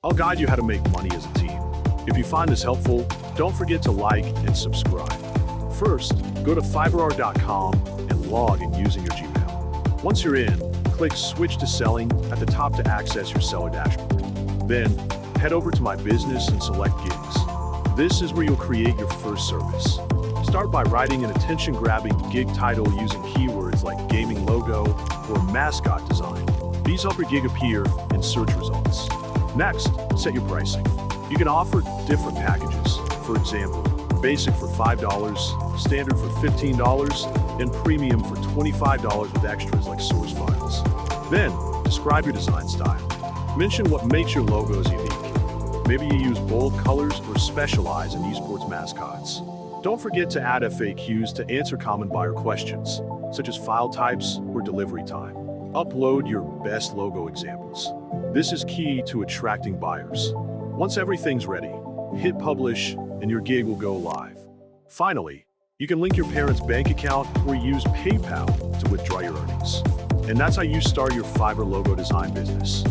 I'll guide you how to make money as a team. If you find this helpful, don't forget to like and subscribe. First, go to fiverr.com and log in using your Gmail. Once you're in, click Switch to Selling at the top to access your seller dashboard. Then, head over to My Business and select Gigs. This is where you'll create your first service. Start by writing an attention-grabbing gig title using keywords like gaming logo or mascot design. These help your gig appear in search results. Next, set your pricing. You can offer different packages. For example, basic for $5, standard for $15, and premium for $25 with extras like source files. Then, describe your design style. Mention what makes your logos unique. Maybe you use bold colors or specialize in esports mascots. Don't forget to add FAQs to answer common buyer questions, such as file types or delivery time. Upload your best logo examples. This is key to attracting buyers. Once everything's ready, hit publish and your gig will go live. Finally, you can link your parents' bank account or use PayPal to withdraw your earnings. And that's how you start your Fiverr logo design business.